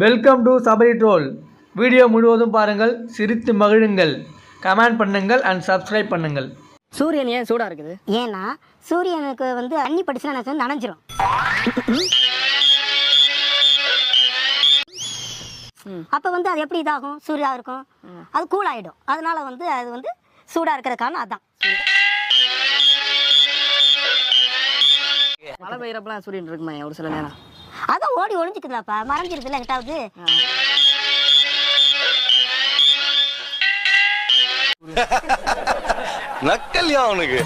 Welcome to sabaritroll. Video முழுவதும் பாருங்கள், சிரித்து மகிழுங்கள், கமெண்ட் பண்ணுங்கள் அண்ட் சப்ஸ்கிரைப் பண்ணுங்கள். சூரியன் ஏன் சூடா இருக்குது? ஏன்னா சூரியனுக்கு தண்ணி படிச்சுனா எனக்கு நனைஞ்சிரும். அப்ப அது எப்படி இதாகும்? சூர்யா இருக்கும், அது கூல் ஆயிடும். அதனால அது சூடா இருக்கிற காரணம் அதான். மழை பெய்யறப்பலாம் சூரியன் இருக்குமா ஒரு சில நேரம்? அதான் ஓடி ஒளிஞ்சுக்குதாப்பா, மறைஞ்சிருக்குல்ல எட்டாவது. நக்கல்யா அவனுக்கு.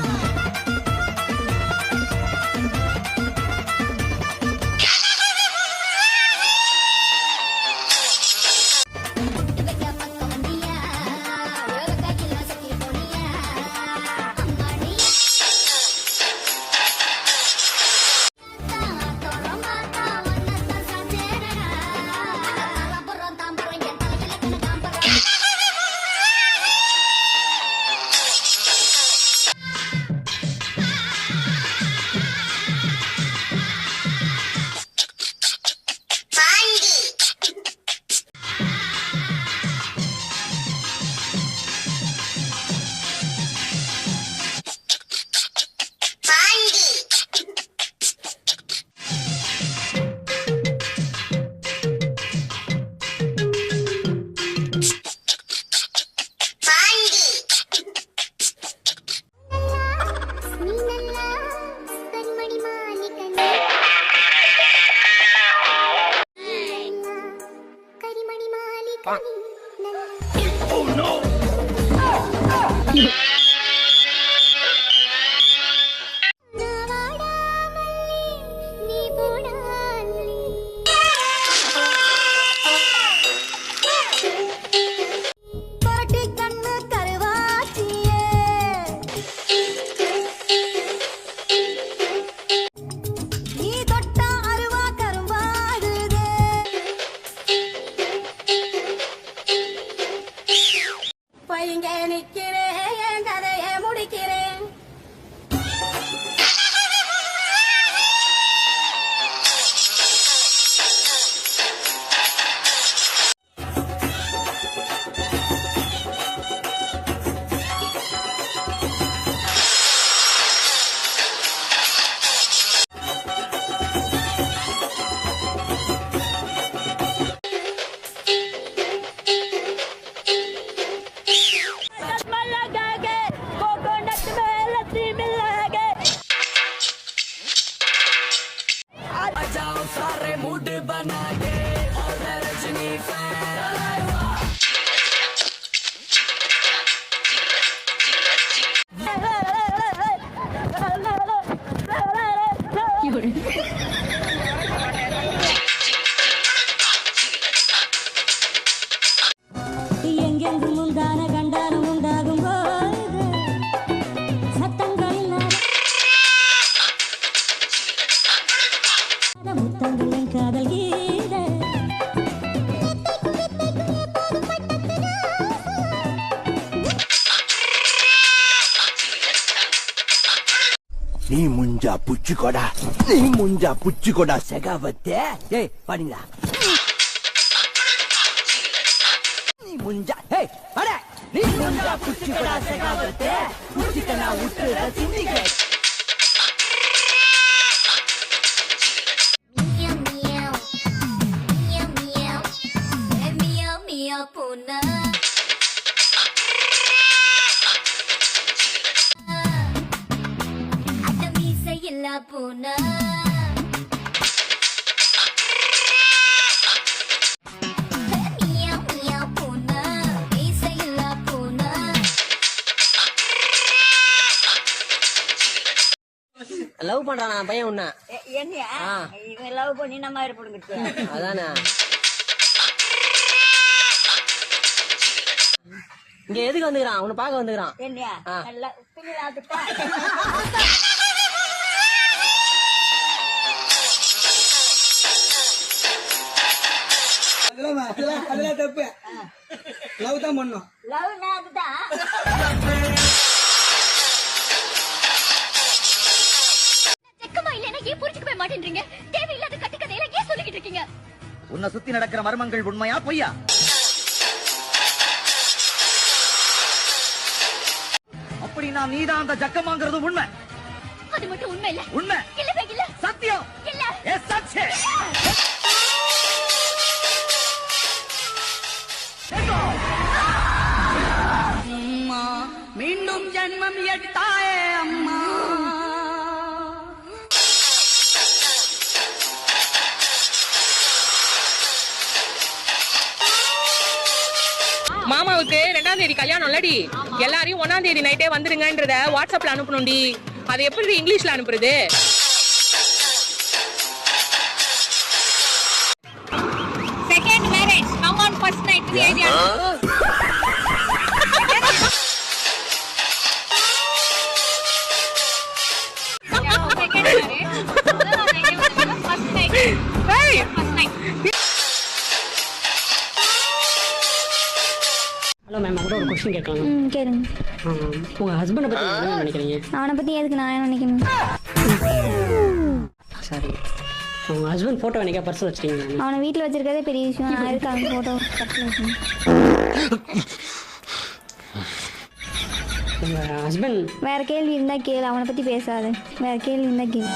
Oh no! இங்க நிக்கிறேன், என் கதையை முடிக்கிறேன். सारे मूड बना के और रजनी எங்கெங்கும் உண்டான கண்டாலும் உண்டாகும் முத்தங்களின் காதல் கீத நீ முஞ்சா புச்சுக்கோடா செகாவத்தே. ஏய் பாடிங்களா? நீ முஞ்சா புச்சுக்கோடா செகாவத்தே, புச்சுக்கனா விட்டு சிந்திக்க. பூனா அட மீசை இல்ல பூனா லவ் பண்றானா பையன் உன்ன? என்னையா இவன் லவ் பண்ணி நம்ம இருப்பிடுங்க. அதானே இங்க எதுக்கு வந்துக்கிறான்? உன்னை பார்க்க வந்துக்கிறான். என்னையா நல்லா பிள்ளையாத்துட்டா. அதெல்லாம் தப்பு. லவ் தான் பண்ணும். லவ் அதுதான். செக்கமா இல்லைன்னா ஏன் புரிஞ்சுக்கவே மாட்டேன்றீங்க? தேவையில்லாத கட்டுக்கதையில ஏன் சொல்லிக்கிட்டு இருக்கீங்க? உன்னை சுத்தி நடக்கிற மர்மங்கள் உண்மையா பொய்யா? அப்படின்னா நீதான் அந்த ஜக்கமாங்கிறது உண்மை. அது மட்டும் உண்மை இல்ல. உண்மை இல்ல சத்தியம் இல்ல. எஸ் சச்சே. அம்மா மீண்டும் ஜன்மம் எடுத்தாயே அம்மா. மாமாவுக்கு 2ஆம் தேதி கல்யாணம் இல்லடி, எல்லாரையும் 1ஆம் தேதி நைட்டே வந்துருங்கன்றத வாட்ஸ்அப்ல அனுப்பணும்டி. அது எப்படி இங்கிலீஷ்ல அனுப்புறது? Second marriage come on first night area. Second marriage first night. Hey first night. Hello ma'am, கூட ஒரு கொஸ்டின் கேட்கலாம். கேளுங்க. உங்கள் ஹஸ்பண்டை பற்றி என்ன நினைக்கிறீங்க? அவனை பற்றி எதுக்கு நான் என்ன நினைக்கணும்? சாரி, உங்கள் ஹஸ்பண்ட் ஃபோட்டோ எனக்கா பர்ஸ் வச்சிட்டீங்களா? அவனை வீட்டில் வச்சிருக்கதே பெரிய விஷயம். நான் எதுக்கு அவன் ஃபோட்டோ வச்சுக்கணும்? உங்கள் ஹஸ்பண்ட் வேற கேள்வி இருந்தா கேளு, அவனை பற்றி பேசாத. வேற கேள்வி இருந்தா கேளு.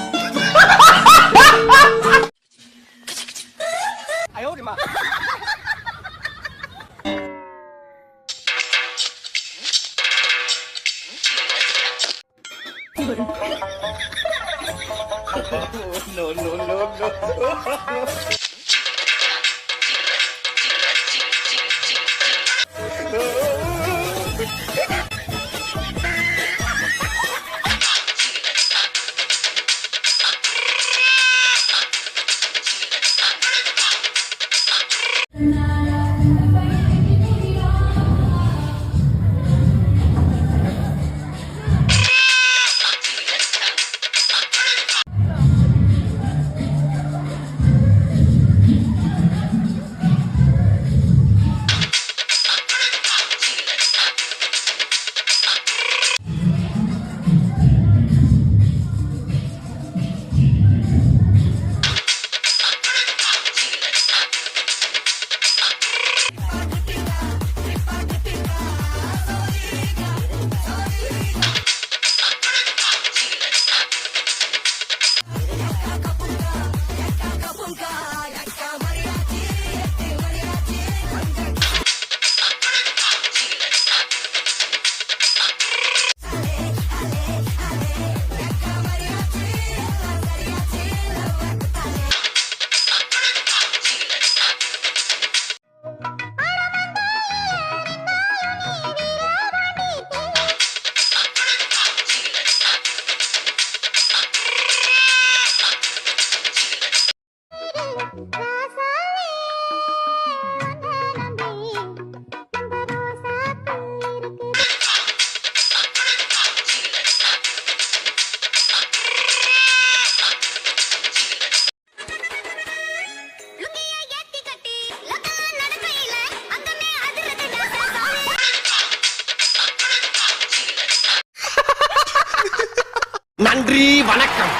நன்றி வணக்கம்.